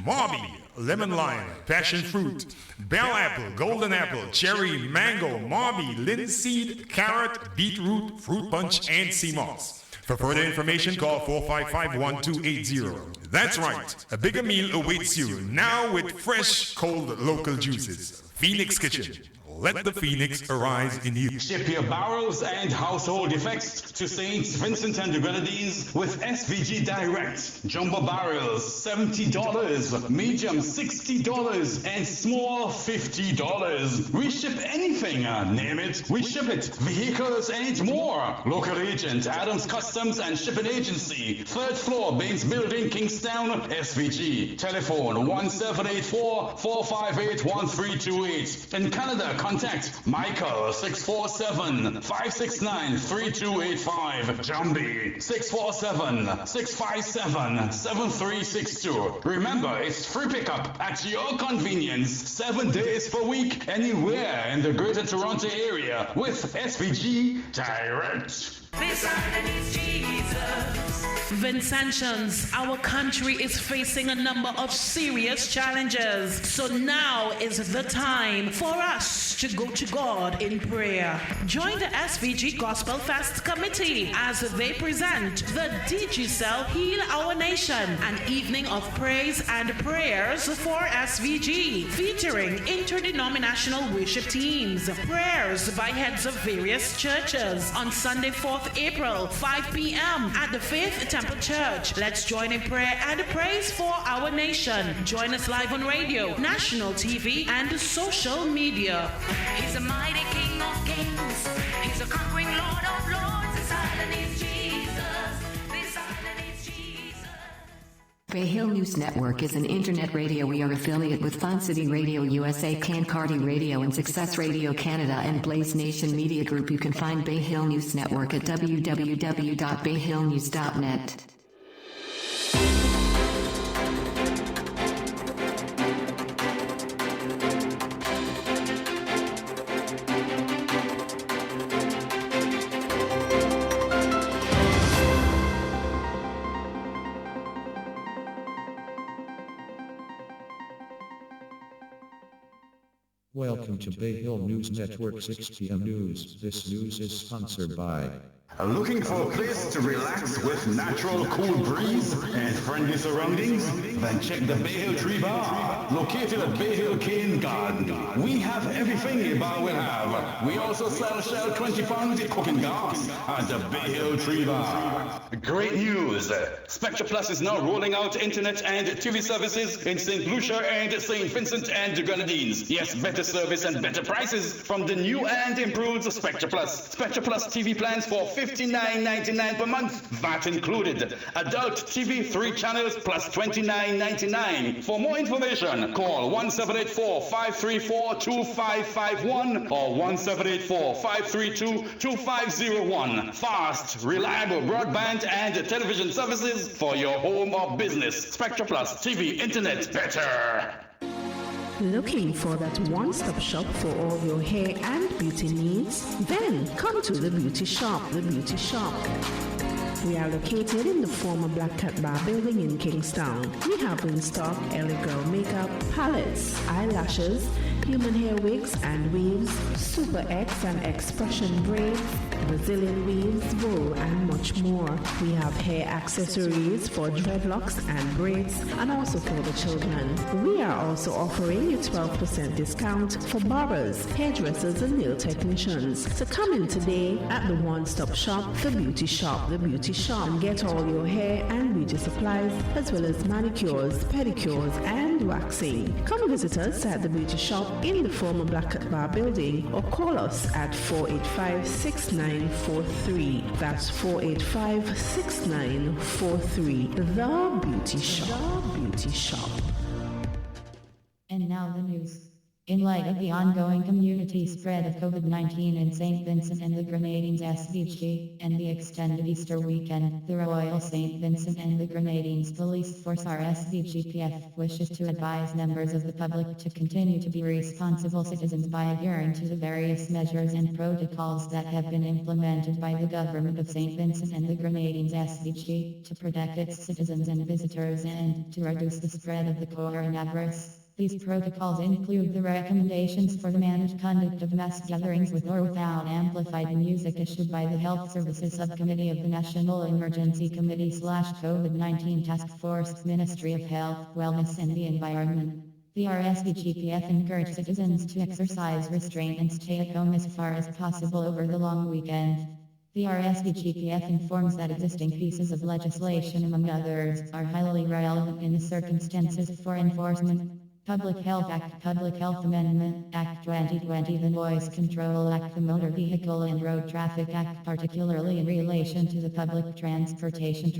Marby, lemon lime, passion fruit, bell apple, golden apple, cherry, mango, Marby, linseed, carrot, beetroot, fruit punch, and sea moss. For further information, call 455-1280. That's right, a bigger meal awaits you now with fresh, cold local juices. Phoenix Kitchen. Let the phoenix arise in you. Ship your barrels and household effects to St. Vincent and the Grenadines with SVG Direct. Jumbo barrels $70, medium $60, and small $50. We ship anything, name it, we ship it. Vehicles and more. Local agent, Adams Customs and Shipping Agency. 3rd floor, Baines Building, Kingstown, SVG. Telephone 1784-458-1328. In Canada, contact Michael 647-569-3285. Jambi 647-657-7362. Remember, it's free pickup at your convenience 7 days per week anywhere in the Greater Toronto area with SVG Direct. Vincentians, our country is facing a number of serious challenges. So now is the time for us to go to God in prayer. Join the SVG Gospel Fest Committee as they present the Digicel Heal Our Nation, an evening of praise and prayers for SVG, featuring interdenominational worship teams, prayers by heads of various churches on Sunday, 4th April, 5 p.m. at the Faith Temple Church. Let's join in prayer and praise for our nation. Join us live on radio, national TV, and social media. He's a mighty King of Kings. He's a conquering Lord of Lords. This island is Jesus. This island is Jesus. Bay Hill News Network is an internet radio. We are affiliate with Fun City Radio USA, Cancardi Radio, and Success Radio Canada and Blaze Nation Media Group. You can find Bay Hill News Network at www.bayhillnews.net. Welcome to Bay Hill News Network 6 p.m. News. This news is sponsored by... Looking for a place to relax with natural cool breeze and friendly surroundings? Then check the Bay Hill Tree Bar, located at Bay Hill Cane Garden. We have everything a bar will have. We also sell Shell 20-pound cooking gas at the Bay Hill Tree Bar. Great news! Spectra Plus is now rolling out internet and TV services in St. Lucia and St. Vincent and the Grenadines. Yes, better service and better prices from the new and improved Spectra Plus. Spectra Plus TV plans for $59.99 per month, VAT included. Adult TV 3 channels plus $29.99. For more information, call 1784-534-2551 or 1784-532-2501. Fast, reliable broadband and television services for your home or business. Spectra Plus TV, internet, better. Looking for that one-stop shop for all your hair and beauty needs? Then come to The Beauty Shop. The Beauty Shop. We are located in the former Black Cat Bar building in Kingstown. We have in stock LA Girl makeup, palettes, eyelashes, human hair wigs and weaves, Super X and Expression braids, Brazilian weaves, wool, and much more. We have hair accessories for dreadlocks and braids, and also for the children. We are also offering a 12% discount for barbers, hairdressers, and nail technicians. So come in today at the one-stop shop, The Beauty Shop. The Beauty Shop, and get all your hair and beauty supplies, as well as manicures, pedicures, and waxing. Come visit us at The Beauty Shop in the former Black Cat Bar building, or call us at 485-6943. That's 485-6943. The Beauty Shop. The Beauty Shop. And now the news. In light of the ongoing community spread of COVID-19 in St. Vincent and the Grenadines SVG, and the extended Easter weekend, the Royal St. Vincent and the Grenadines Police Force RSVGPF wishes to advise members of the public to continue to be responsible citizens by adhering to the various measures and protocols that have been implemented by the government of St. Vincent and the Grenadines SVG to protect its citizens and visitors and to reduce the spread of the coronavirus. These protocols include the recommendations for the managed conduct of mass gatherings with or without amplified music issued by the Health Services Subcommittee of the National Emergency Committee /COVID-19 Task Force, Ministry of Health, Wellness and the Environment. The RSVGPF encouraged citizens to exercise restraint and stay at home as far as possible over the long weekend. The RSVGPF informs that existing pieces of legislation, among others, are highly relevant in the circumstances for enforcement. Public Health Act, Public Health Amendment, Act 2020, the Noise Control Act, the Motor Vehicle and Road Traffic Act, particularly in relation to the public transportation,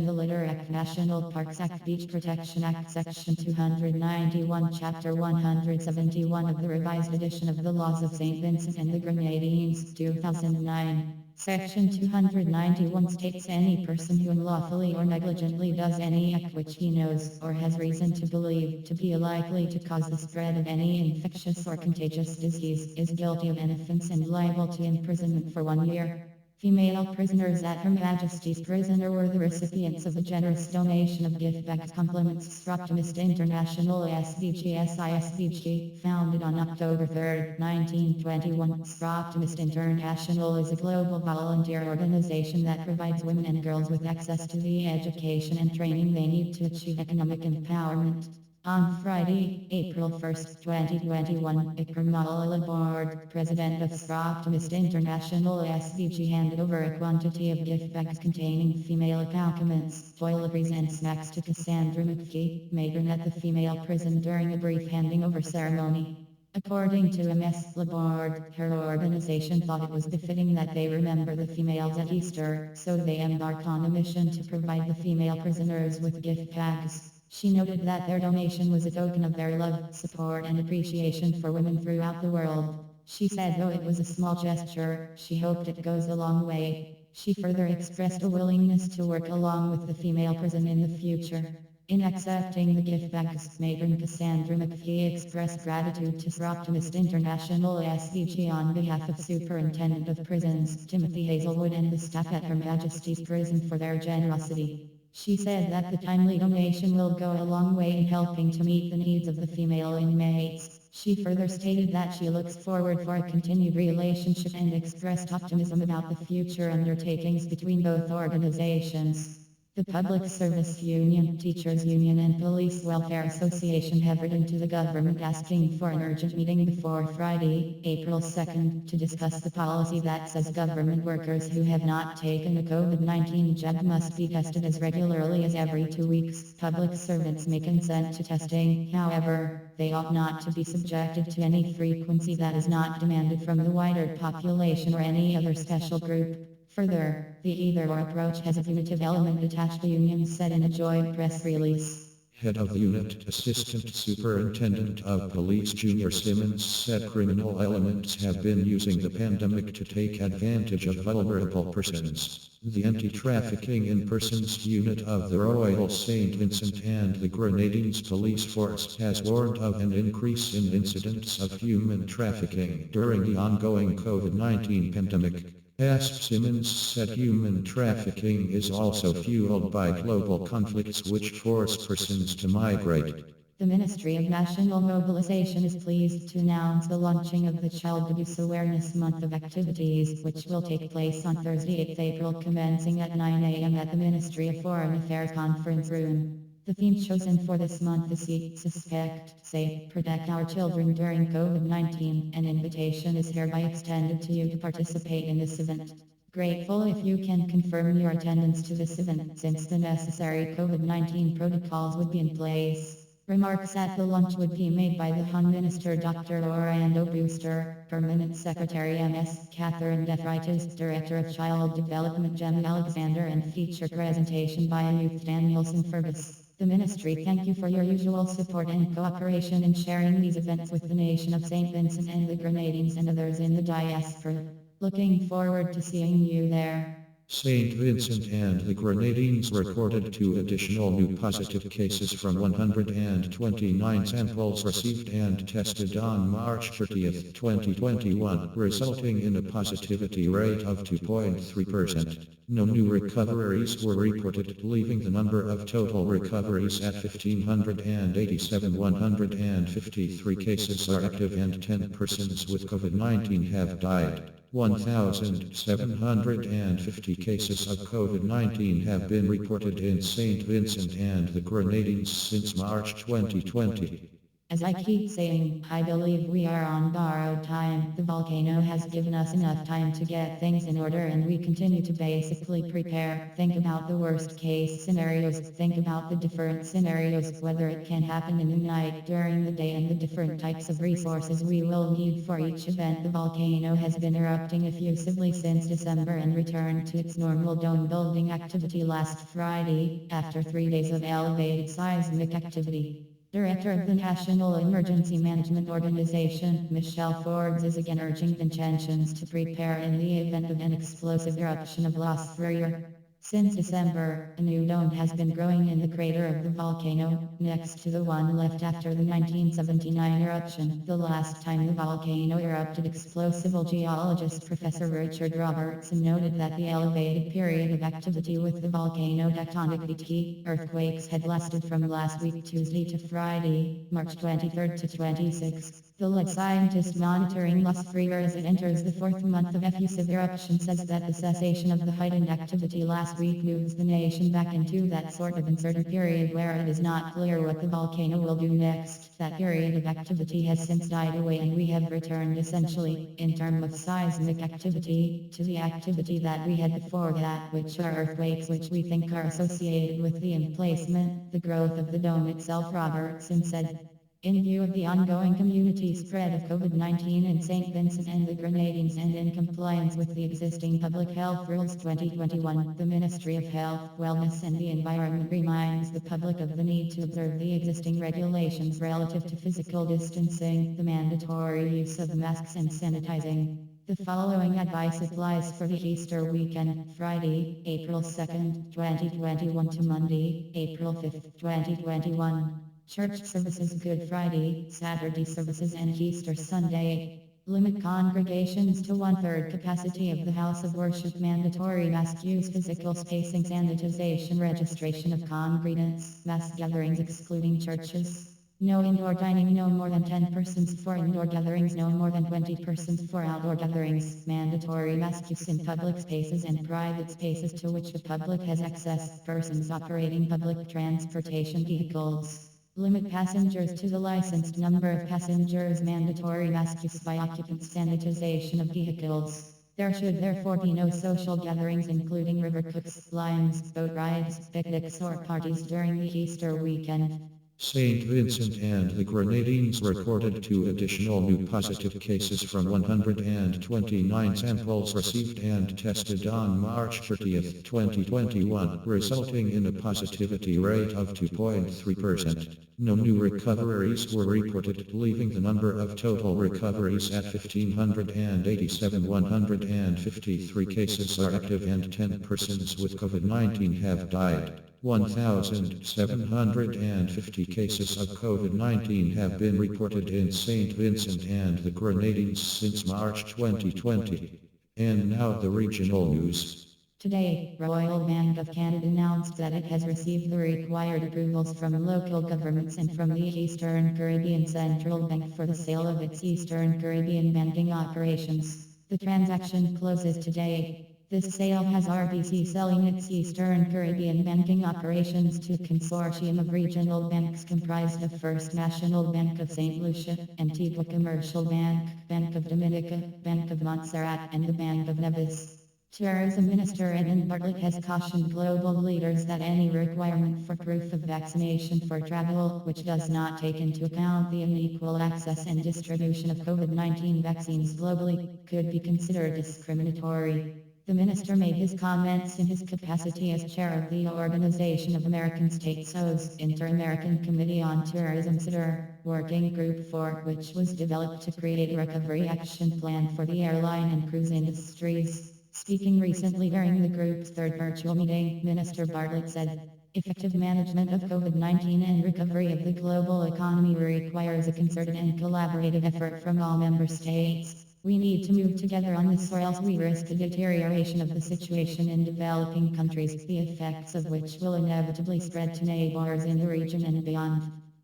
the Litter Act, National Parks Act, Beach Protection Act, Section 291, Chapter 171 of the revised edition of the Laws of St. Vincent and the Grenadines, 2009. Section 291 states any person who unlawfully or negligently does any act which he knows or has reason to believe to be likely to cause the spread of any infectious or contagious disease is guilty of an offense and liable to imprisonment for 1 year. Female prisoners at Her Majesty's Prison were the recipients of a generous donation of gift bags compliments Optimist International SVG, founded on October 3, 1921. Optimist International is a global volunteer organization that provides women and girls with access to the education and training they need to achieve economic empowerment. On Friday, April 1, 2021, Ikram Al-Labord, president of Optimist International SVG, handed over a quantity of gift bags containing female accoutrements, toiletries and snacks to Cassandra McPhee, matron at the female prison during a brief handing over ceremony. According to Ms. Laborde, her organization thought it was befitting that they remember the females at Easter, so they embarked on a mission to provide the female prisoners with gift bags. She noted that their donation was a token of their love, support and appreciation for women throughout the world. She said though it was a small gesture, she hoped it goes a long way. She further expressed a willingness to work along with the female prison in the future. In accepting the gift bags, matron Cassandra McPhee expressed gratitude to Optimist International SVG on behalf of Superintendent of Prisons, Timothy Hazelwood, and the staff at Her Majesty's Prison for their generosity. She said that the timely donation will go a long way in helping to meet the needs of the female inmates. She further stated that she looks forward for a continued relationship and expressed optimism about the future undertakings between both organizations. The Public Service Union, Teachers Union and Police Welfare Association have written to the government asking for an urgent meeting before Friday, April 2nd, to discuss the policy that says government workers who have not taken a COVID-19 jab must be tested as regularly as every 2 weeks. Public servants may consent to testing, however, they ought not to be subjected to any frequency that is not demanded from the wider population or any other special group. Further, the either-or approach has a punitive element attached, the union said in a joint press release. Head of Unit Assistant Superintendent of Police Junior Simmons said criminal elements have been using the pandemic to take advantage of vulnerable persons. The Anti-Trafficking in Persons Unit of the Royal St. Vincent and the Grenadines Police Force has warned of an increase in incidents of human trafficking during the ongoing COVID-19 pandemic. Simmons said human trafficking is also fueled by global conflicts which force persons to migrate. The Ministry of National Mobilization is pleased to announce the launching of the Child Abuse Awareness Month of activities, which will take place on Thursday, 8th April, commencing at 9 a.m. at the Ministry of Foreign Affairs Conference Room. The theme chosen for this month is See, Suspect, Save, Protect Our Children During COVID-19. An invitation is hereby extended to you to participate in this event. Grateful if you can confirm your attendance to this event, since the necessary COVID-19 protocols would be in place. Remarks at the launch would be made by the Hon Minister Dr. Orlando Brewster, Permanent Secretary Ms. Catherine Defritis, Director of Child Development Jem Alexander, and feature presentation by Youth Danielson Fergus. The Ministry thank you for your usual support and cooperation in sharing these events with the nation of St. Vincent and the Grenadines and others in the diaspora. Looking forward to seeing you there. St. Vincent and the Grenadines recorded 2 additional new positive cases from 129 samples received and tested on March 30, 2021, resulting in a positivity rate of 2.3%. No new recoveries were reported, leaving the number of total recoveries at 1,587. 153 cases are active and 10 persons with COVID-19 have died. 1,750 cases of COVID-19 have been reported in St. Vincent and the Grenadines since March 2020. As I keep saying, I believe we are on borrowed time. The volcano has given us enough time to get things in order and we continue to basically prepare. Think about the worst case scenarios. Think about the different scenarios, whether it can happen in the night, during the day, and the different types of resources we will need for each event. The volcano has been erupting effusively since December and returned to its normal dome building activity last Friday, after 3 days of elevated seismic activity. Director of the National Emergency Management Organization, Michelle Forbes, is again urging Vincentians to prepare in the event of an explosive eruption of Las Freire. Since December, a new dome has been growing in the crater of the volcano, next to the one left after the 1979 eruption. The last time the volcano erupted, explosive geologist Professor Richard Robertson noted that the elevated period of activity with the volcano tectonic earthquakes had lasted from last week Tuesday to Friday, March 23rd to 26th. The lead scientist monitoring Las Freire as it enters the 4th month of effusive eruption says that the cessation of the heightened activity last week moves the nation back into that sort of uncertain period where it is not clear what the volcano will do next. That period of activity has since died away and we have returned essentially, in terms of seismic activity, to the activity that we had before that, which are earthquakes which we think are associated with the emplacement, the growth of the dome itself, Robertson said. In view of the ongoing community spread of COVID-19 in St. Vincent and the Grenadines and in compliance with the existing Public Health Rules 2021, the Ministry of Health, Wellness and the Environment reminds the public of the need to observe the existing regulations relative to physical distancing, the mandatory use of masks and sanitizing. The following advice applies for the Easter weekend, Friday, April 2nd, 2021 to Monday, April 5th, 2021. Church services Good Friday, Saturday services and Easter Sunday. Limit congregations to 1/3 capacity of the house of worship. Mandatory mask use, physical spacing, sanitization, registration of congregants, mass gatherings excluding churches. No indoor dining, no more than 10 persons for indoor gatherings, no more than 20 persons for outdoor gatherings. Mandatory mask use in public spaces and private spaces to which the public has access. Persons operating public transportation vehicles. Limit passengers to the licensed number of passengers. Mandatory mask use by occupants. Sanitization of vehicles. There should therefore be no social gatherings including river cooks, limes, boat rides, picnics or parties during the Easter weekend. St. Vincent and the Grenadines recorded 2 additional new positive cases from 129 samples received and tested on March 30, 2021, resulting in a positivity rate of 2.3%. No new recoveries were reported, leaving the number of total recoveries at 1,587. 153 cases are active and 10 persons with COVID-19 have died. 1,750 cases of COVID-19 have been reported in St. Vincent and the Grenadines since March 2020. And now the regional news. Today, Royal Bank of Canada announced that it has received the required approvals from local governments and from the Eastern Caribbean Central Bank for the sale of its Eastern Caribbean banking operations. The transaction closes today. This sale has RBC selling its Eastern Caribbean banking operations to a consortium of regional banks comprised of First National Bank of St. Lucia, Antigua Commercial Bank, Bank of Dominica, Bank of Montserrat and the Bank of Nevis. Tourism Minister Edmund Bartlett has cautioned global leaders that any requirement for proof of vaccination for travel, which does not take into account the unequal access and distribution of COVID-19 vaccines globally, could be considered discriminatory. The minister made his comments in his capacity as chair of the Organization of American States OAS Inter-American Committee on Tourism SITR, Working Group 4, which was developed to create a recovery action plan for the airline and cruise industries. Speaking recently during the group's third virtual meeting, Minister Bartlett said, "Effective management of COVID-19 and recovery of the global economy requires a concerted and collaborative effort from all member states. We need to move together on this or else we risk a deterioration of the situation in developing countries, the effects of which will inevitably spread to neighbors in the region and beyond."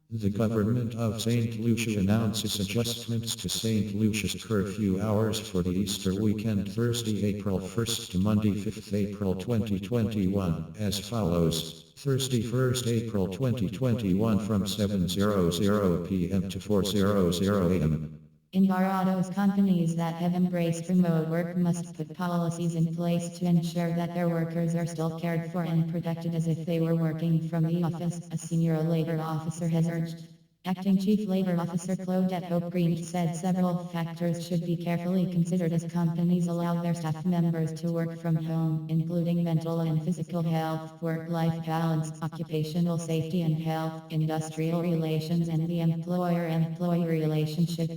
The government of St. Lucia announces adjustments to St. Lucia's curfew hours for the Easter weekend, Thursday, April 1st to Monday, 5th April 2021, as follows. Thursday, 1st April 2021 from 7:00 p.m. to 4:00 a.m. Envirado's companies that have embraced remote work must put policies in place to ensure that their workers are still cared for and protected as if they were working from the office, a senior labor officer has urged. Acting Chief Labor Officer Claudette Hope Green said several factors should be carefully considered as companies allow their staff members to work from home, including mental and physical health, work-life balance, occupational safety and health, industrial relations and the employer-employee relationship.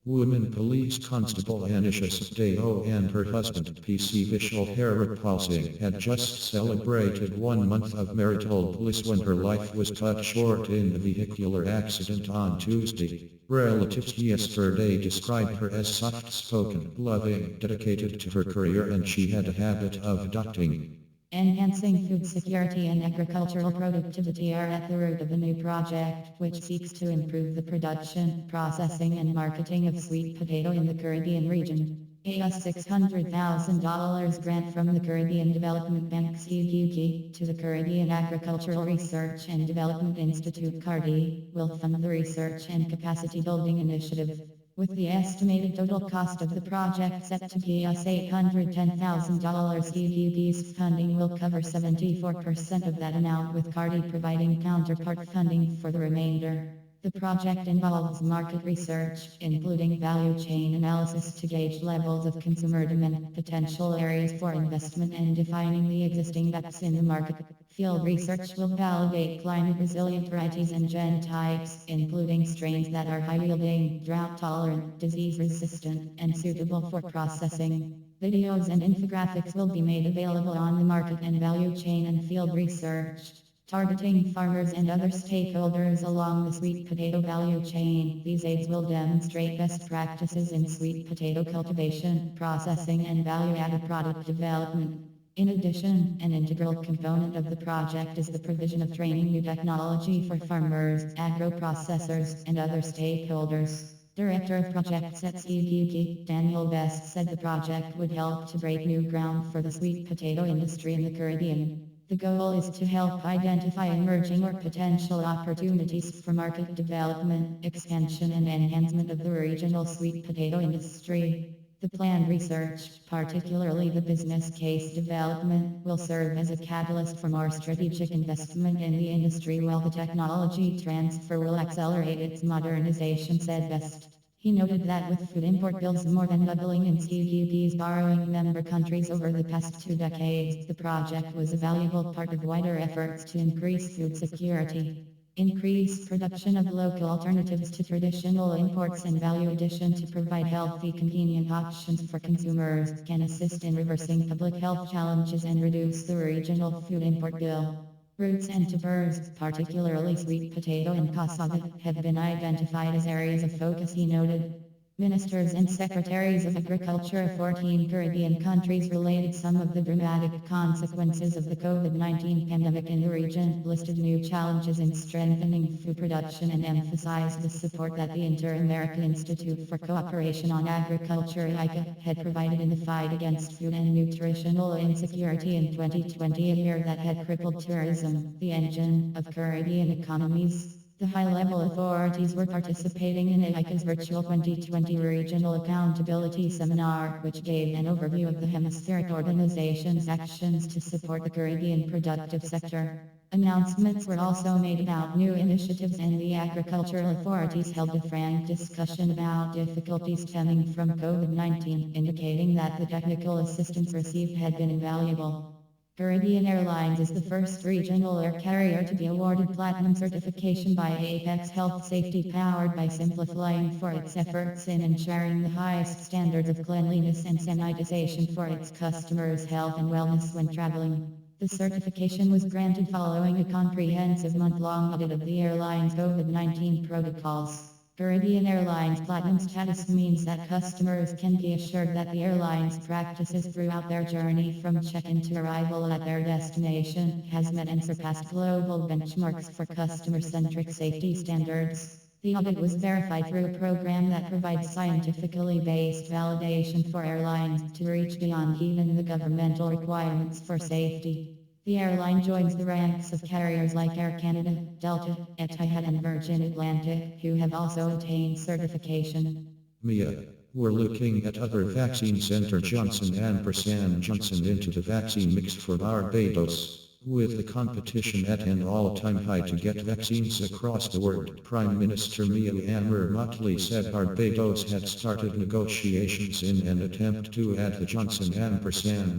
Woman Police Constable Anisha Sadeo and her husband PC Vishal Harapalsing had just celebrated 1 month of marital bliss when her life was cut short in a vehicular accident on Tuesday. Relatives yesterday described her as soft-spoken, loving, dedicated to her career, and she had a habit of adopting. Enhancing food security and agricultural productivity are at the root of the new project, which seeks to improve the production, processing and marketing of sweet potato in the Caribbean region. A $600,000 grant from the Caribbean Development Bank CUG to the Caribbean Agricultural Research and Development Institute CARDI will fund the research and capacity building initiative. With the estimated total cost of the project set to be $810,000, CUG's funding will cover 74% of that amount, with CARDI providing counterpart funding for the remainder. The project involves market research, including value chain analysis to gauge levels of consumer demand, potential areas for investment, and defining the existing gaps in the market. Field research will validate climate-resilient varieties and genotypes, including strains that are high-yielding, drought-tolerant, disease-resistant, and suitable for processing. Videos and infographics will be made available on the market and value chain and field research, targeting farmers and other stakeholders along the sweet potato value chain. These aids will demonstrate best practices in sweet potato cultivation, processing, and value-added product development. In addition, an integral component of the project is the provision of training new technology for farmers, agro-processors, and other stakeholders. Director of Projects at CUG, Daniel Best, said the project would help to break new ground for the sweet potato industry in the Caribbean. The goal is to help identify emerging or potential opportunities for market development, expansion, and enhancement of the regional sweet potato industry. The planned research, particularly the business case development, will serve as a catalyst for more strategic investment in the industry, while the technology transfer will accelerate its modernization, said Best. He noted that with food import bills more than doubling in CUG's borrowing member countries over the past 2 decades, the project was a valuable part of wider efforts to increase food security. Increase production of local alternatives to traditional imports and value addition to provide healthy, convenient options for consumers can assist in reversing public health challenges and reduce the regional food import bill. Roots and tubers, particularly sweet potato and cassava, have been identified as areas of focus, he noted. Ministers and secretaries of agriculture of 14 Caribbean countries related some of the dramatic consequences of the COVID-19 pandemic in the region, listed new challenges in strengthening food production, and emphasized the support that the Inter-American Institute for Cooperation on Agriculture ICA had provided in the fight against food and nutritional insecurity in 2020, a year that had crippled tourism, the engine of Caribbean economies. The high-level authorities were participating in ICA's virtual 2020 Regional Accountability Seminar, which gave an overview of the hemispheric organization's actions to support the Caribbean productive sector. Announcements were also made about new initiatives, and the agricultural authorities held a frank discussion about difficulties stemming from COVID-19, indicating that the technical assistance received had been invaluable. Caribbean Airlines is the first regional air carrier to be awarded platinum certification by Apex Health Safety, powered by SimpliFlying, for its efforts in ensuring the highest standards of cleanliness and sanitization for its customers' health and wellness when traveling. The certification was granted following a comprehensive month-long audit of the airline's COVID-19 protocols. Caribbean Airlines Platinum status means that customers can be assured that the airline's practices throughout their journey from check-in to arrival at their destination has met and surpassed global benchmarks for customer-centric safety standards. The audit was verified through a program that provides scientifically based validation for airlines to reach beyond even the governmental requirements for safety. The airline joins the ranks of carriers like Air Canada, Delta, Etihad and Virgin Atlantic, who have also obtained certification. Mia, we're looking at other vaccines. Enter Johnson & Johnson into the vaccine mix for Barbados. With the competition at an all-time high to get vaccines across the world, Prime Minister Mia Amer Motley said Barbados had started negotiations in an attempt to add the Johnson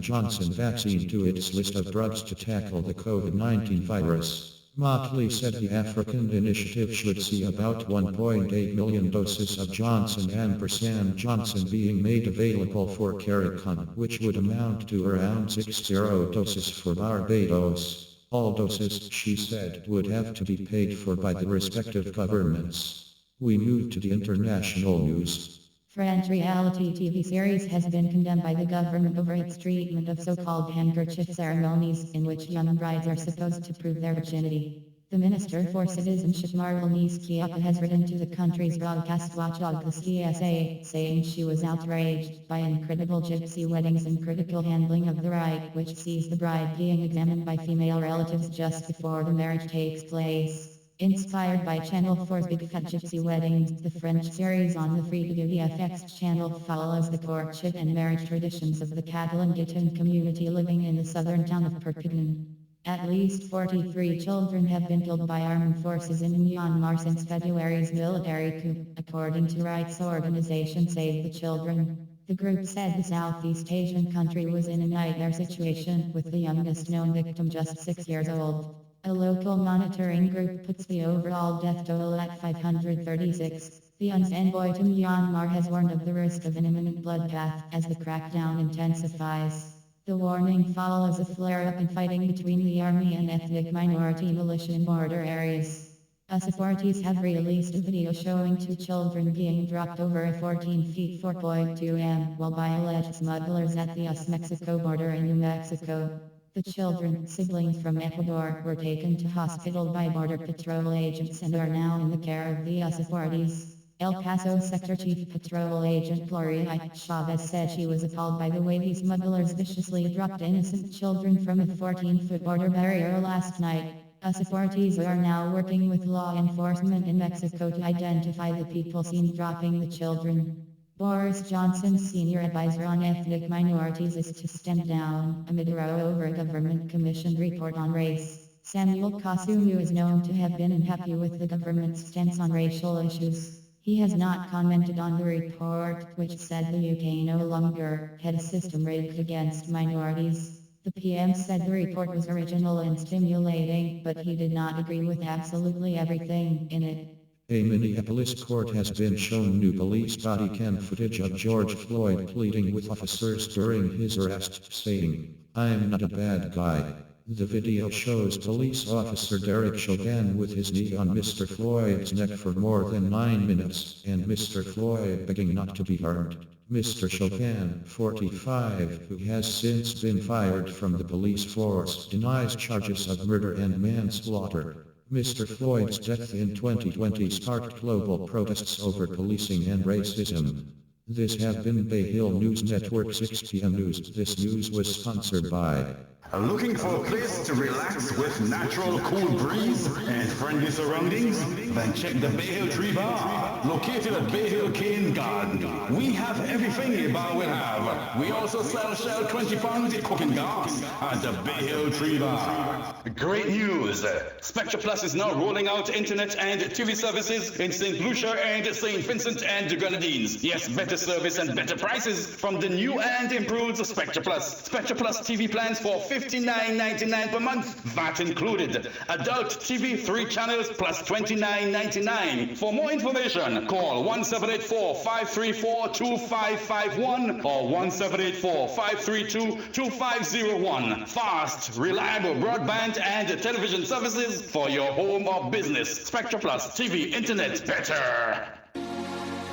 & Johnson vaccine to its list of drugs to tackle the COVID-19 virus. Motley said the African initiative should see about 1.8 million doses of Johnson & Johnson being made available for CARICOM, which would amount to around 60 doses for Barbados. All doses, she said, would have to be paid for by the respective governments. We move to the international news. French reality TV series has been condemned by the government over its treatment of so-called handkerchief ceremonies, in which young brides are supposed to prove their virginity. The Minister for Citizenship Marlene Schiappa has written to the country's broadcast watchdog the CSA, saying she was outraged by incredible gypsy weddings and critical handling of the rite, which sees the bride being examined by female relatives just before the marriage takes place. Inspired by Channel 4's Big Fat Gypsy Weddings, the French series on the free-to-view FX channel follows the courtship and marriage traditions of the Catalan Gitane community living in the southern town of Perpignan. At least 43 children have been killed by armed forces in Myanmar since February's military coup, according to rights organization Save the Children. The group said the Southeast Asian country was in a nightmare situation, with the youngest known victim just 6 years old. A local monitoring group puts the overall death toll at 536. The UN's envoy to Myanmar has warned of the risk of an imminent bloodbath as the crackdown intensifies. The warning follows a flare-up in fighting between the army and ethnic minority militia in border areas. US authorities have released a video showing 2 children being dropped over a 14 feet 4.2 m while by alleged smugglers at the US-Mexico border in New Mexico. The children, siblings from Ecuador, were taken to hospital by Border Patrol agents and are now in the care of the US authorities. El Paso Sector Chief Patrol Agent Gloria Chavez said she was appalled by the way these smugglers viciously dropped innocent children from a 14-foot border barrier last night. US authorities are now working with law enforcement in Mexico to identify the people seen dropping the children. Boris Johnson's senior advisor on ethnic minorities is to stand down amid a row over a government-commissioned report on race. Samuel Kasumu is known to have been unhappy with the government's stance on racial issues. He has not commented on the report, which said the UK no longer had a system rigged against minorities. The PM said the report was original and stimulating, but he did not agree with absolutely everything in it. A Minneapolis court has been shown new police body cam footage of George Floyd pleading with officers during his arrest, saying, "I'm not a bad guy." The video shows police officer Derek Chauvin with his knee on Mr. Floyd's neck for more than 9 minutes, and Mr. Floyd begging not to be harmed. Mr. Chauvin, 45, who has since been fired from the police force, denies charges of murder and manslaughter. Mr. Floyd's death in 2020 sparked global protests over policing and racism. This has been Bay Hill News Network 6 p.m. News. This news was sponsored by Looking for a place to relax with natural cool breeze and friendly surroundings? Then check the Bay Hill Tree Bar, located at Bay Hill Cane Garden. We have everything a bar will have. We also sell Shell 20-pound cooking gas at the Bay Hill Tree Bar. Great news! Spectra Plus is now rolling out internet and TV services in St. Lucia and St. Vincent and the Grenadines. Yes, better service and better prices from the new and improved Spectra Plus. Spectra Plus TV plans for $59.99 per month, VAT included. Adult TV 3 channels plus $29.99. For more information, call 1784-534-2551 or 1784-532-2501. Fast, reliable broadband and television services for your home or business. Spectra Plus TV, internet, better.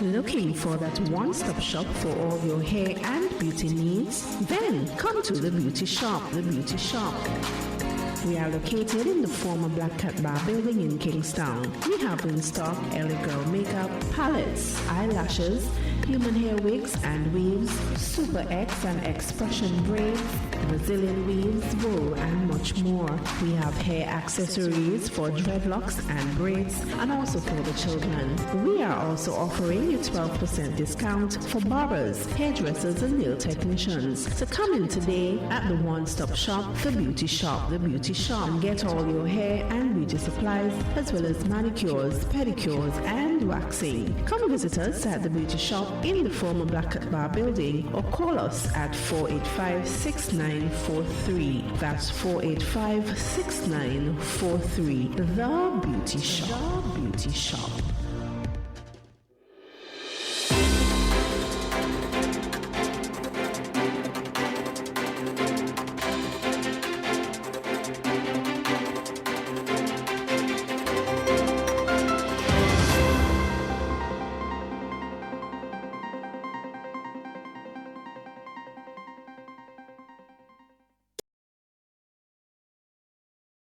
Looking for that one-stop shop for all your hair and beauty needs? Then come to the Beauty Shop, the Beauty Shop. We are located in the former Black Cat Bar building in Kingstown. We have in stock LA Girl makeup, palettes, eyelashes, human hair wigs and weaves, Super X and Expression braids, Brazilian weaves, wool, and much more. We have hair accessories for dreadlocks and braids, and also for the children. We are also offering a 12% discount for barbers, hairdressers, and nail technicians. So come in today at the one-stop shop, the Beauty Shop, the Beauty Shop, and get all your hair and beauty supplies, as well as manicures, pedicures, and waxing. Come visit us at the Beauty Shop in the former Black Cat Bar building, or call us at 485-6943. That's 485-6943. The Beauty Shop. The Beauty Shop.